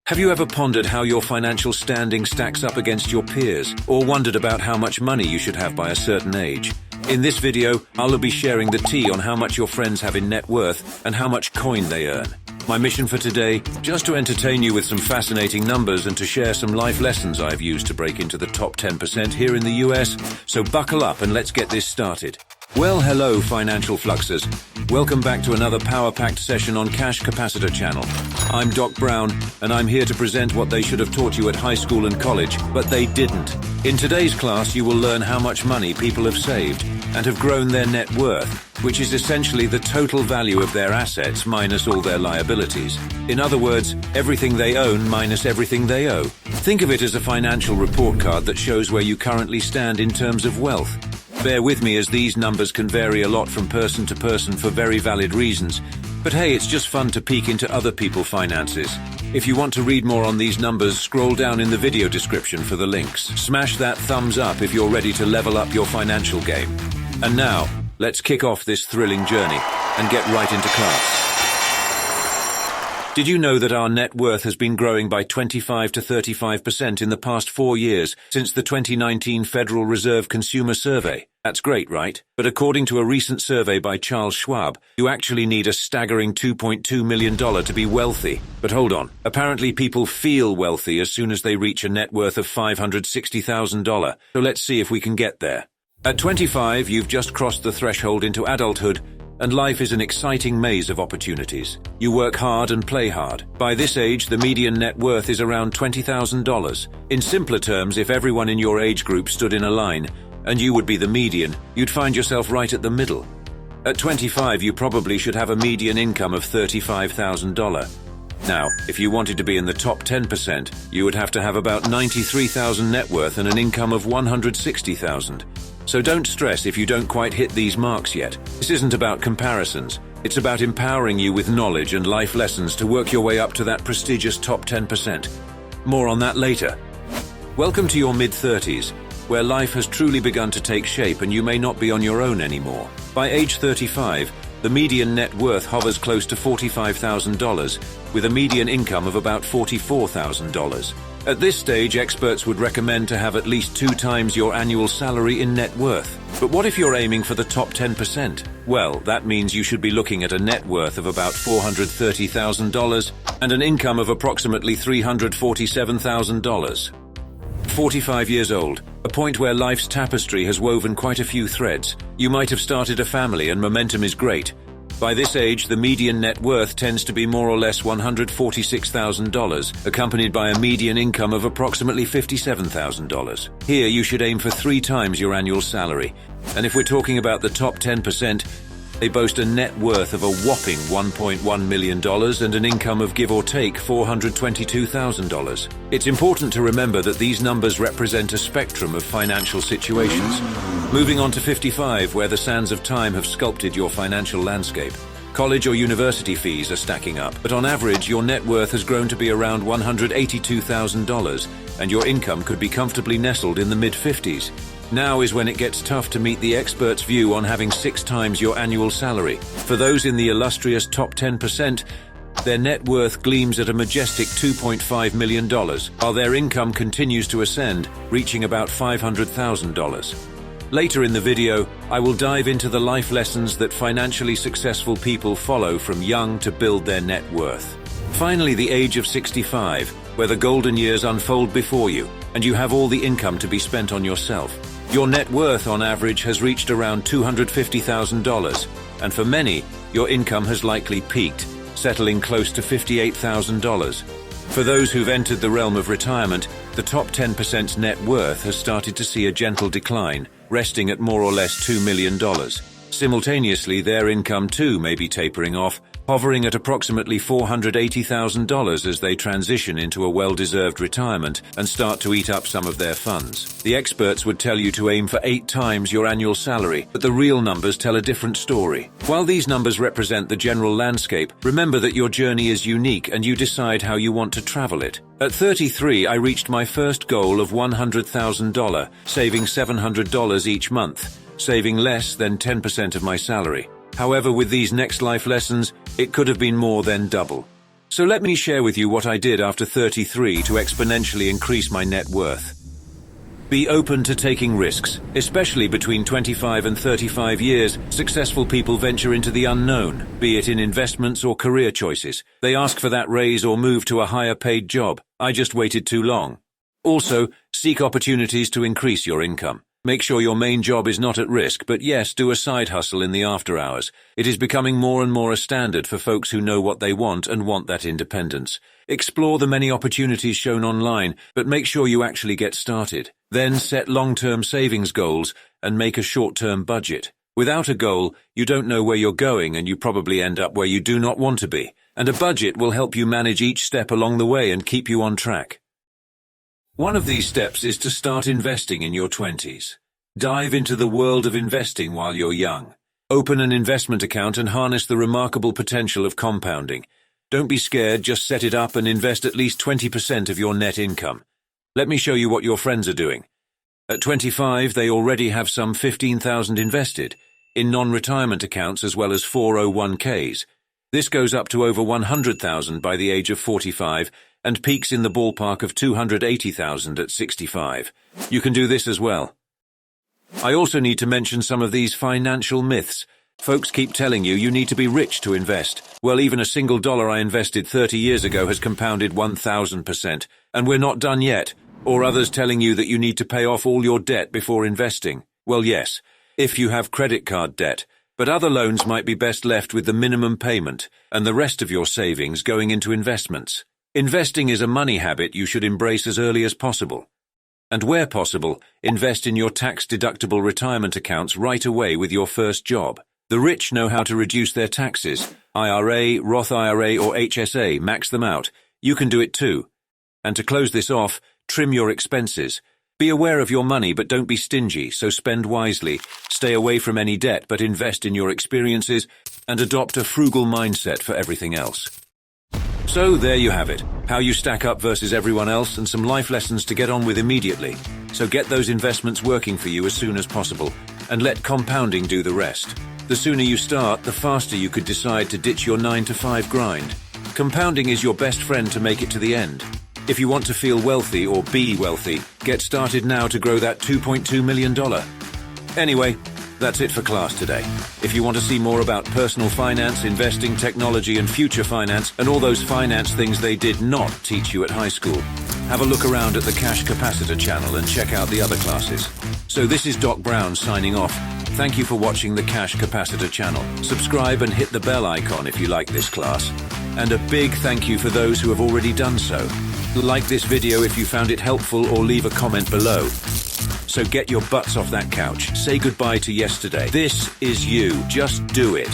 Have you ever pondered how your financial standing stacks up against your peers, or wondered about how much money you should have by a certain age? In this video, I'll be sharing the tea on how much your friends have in net worth and how much coin they earn. My mission for today, just to entertain you with some fascinating numbers and to share some life lessons I've used to break into the top 10% here in the US, so buckle up and let's get this started. Well, hello financial fluxers. Welcome back to another power-packed session on Cash Capacitor Channel. I'm Doc Brown, and I'm here to present what they should have taught you at high school and college, but they didn't. In today's class, you will learn how much money people have saved and have grown their net worth, which is essentially the total value of their assets minus all their liabilities. In other words, everything they own minus everything they owe. Think of it as a financial report card that shows where you currently stand in terms of wealth. Bear with me as these numbers can vary a lot from person to person for very valid reasons. But hey, it's just fun to peek into other people's finances. If you want to read more on these numbers, scroll down in the video description for the links. Smash that thumbs up if you're ready to level up your financial game. And now, let's kick off this thrilling journey and get right into class. Did you know that our net worth has been growing by 25 to 35% in the past 4 years since the 2019 Federal Reserve Consumer Survey? That's great, right? But according to a recent survey by Charles Schwab, you actually need a staggering $2.2 million to be wealthy. But hold on. Apparently people feel wealthy as soon as they reach a net worth of $560,000. So let's see if we can get there. At 25, you've just crossed the threshold into adulthood, and life is an exciting maze of opportunities. You work hard and play hard. By this age, the median net worth is around $20,000. In simpler terms, if everyone in your age group stood in a line, and you would be the median, you'd find yourself right at the middle. At 25, you probably should have a median income of $35,000. Now, if you wanted to be in the top 10%, you would have to have about $93,000 net worth and an income of $160,000. So don't stress if you don't quite hit these marks yet. This isn't about comparisons. It's about empowering you with knowledge and life lessons to work your way up to that prestigious top 10%. More on that later. Welcome to your mid-30s, where life has truly begun to take shape and you may not be on your own anymore. By age 35, the median net worth hovers close to $45,000, with a median income of about $44,000. At this stage, experts would recommend to have at least 2 times your annual salary in net worth. But what if you're aiming for the top 10%? Well, that means you should be looking at a net worth of about $430,000 and an income of approximately $347,000. 45 years old, a point where life's tapestry has woven quite a few threads. You might have started a family and momentum is great. By this age, the median net worth tends to be more or less $146,000, accompanied by a median income of approximately $57,000. Here, you should aim for 3 times your annual salary. And if we're talking about the top 10%, they boast a net worth of a whopping $1.1 million and an income of give or take $422,000. It's important to remember that these numbers represent a spectrum of financial situations. Moving on to 55, where the sands of time have sculpted your financial landscape. College or university fees are stacking up, but on average, your net worth has grown to be around $182,000, and your income could be comfortably nestled in the mid-50s. Now is when it gets tough to meet the experts' view on having 6 times your annual salary. For those in the illustrious top 10%, their net worth gleams at a majestic $2.5 million, while their income continues to ascend, reaching about $500,000. Later in the video, I will dive into the life lessons that financially successful people follow from young to build their net worth. Finally, the age of 65, where the golden years unfold before you, and you have all the income to be spent on yourself. Your net worth on average has reached around $250,000, and for many, your income has likely peaked, settling close to $58,000. For those who've entered the realm of retirement, the top 10% net worth has started to see a gentle decline, resting at more or less $2 million. Simultaneously, their income too may be tapering off, hovering at approximately $480,000 as they transition into a well-deserved retirement and start to eat up some of their funds. The experts would tell you to aim for 8 times your annual salary, but the real numbers tell a different story. While these numbers represent the general landscape, remember that your journey is unique and you decide how you want to travel it. At 33, I reached my first goal of $100,000, saving $700 each month, saving less than 10% of my salary. However, with these next life lessons, it could have been more than double. So let me share with you what I did after 33 to exponentially increase my net worth. Be open to taking risks, especially between 25 and 35 years. Successful people venture into the unknown, be it in investments or career choices. They ask for that raise or move to a higher paid job. I just waited too long. Also, seek opportunities to increase your income. Make sure your main job is not at risk, but yes, do a side hustle in the after hours. It is becoming more and more a standard for folks who know what they want and want that independence. Explore the many opportunities shown online, but make sure you actually get started. Then set long-term savings goals and make a short-term budget. Without a goal, you don't know where you're going and you probably end up where you do not want to be. And a budget will help you manage each step along the way and keep you on track. One of these steps is to start investing in your 20s. Dive into the world of investing while you're young. Open an investment account and harness the remarkable potential of compounding. Don't be scared, just set it up and invest at least 20% of your net income. Let me show you what your friends are doing. At 25, they already have some 15,000 invested in non-retirement accounts as well as 401ks. This goes up to over 100,000 by the age of 45 and peaks in the ballpark of 280,000 at 65. You can do this as well. I also need to mention some of these financial myths. Folks keep telling you need to be rich to invest. Well, even a single dollar I invested 30 years ago has compounded 1,000%, and we're not done yet. Or others telling you that you need to pay off all your debt before investing. Well, yes, if you have credit card debt, but other loans might be best left with the minimum payment and the rest of your savings going into investments. Investing is a money habit you should embrace as early as possible. And where possible, invest in your tax-deductible retirement accounts right away with your first job. The rich know how to reduce their taxes. IRA, Roth IRA, or HSA, max them out. You can do it too. And to close this off, trim your expenses. Be aware of your money, but don't be stingy, so spend wisely. Stay away from any debt, but invest in your experiences and adopt a frugal mindset for everything else. So there you have it, how you stack up versus everyone else and some life lessons to get on with immediately. So get those investments working for you as soon as possible and let compounding do the rest. The sooner you start, the faster you could decide to ditch your 9-to-5 grind. Compounding is your best friend to make it to the end. If you want to feel wealthy or be wealthy, get started now to grow that $2.2 million. Anyway, that's it for class today. If you want to see more about personal finance, investing, technology, and future finance, and all those finance things they did not teach you at high school, have a look around at the Cash Capacitor Channel and check out the other classes. So this is Doc Brown signing off. Thank you for watching the Cash Capacitor Channel. Subscribe and hit the bell icon if you like this class. And a big thank you for those who have already done so. Like this video if you found it helpful or leave a comment below. So get your butts off that couch. Say goodbye to yesterday. This is you. Just do it.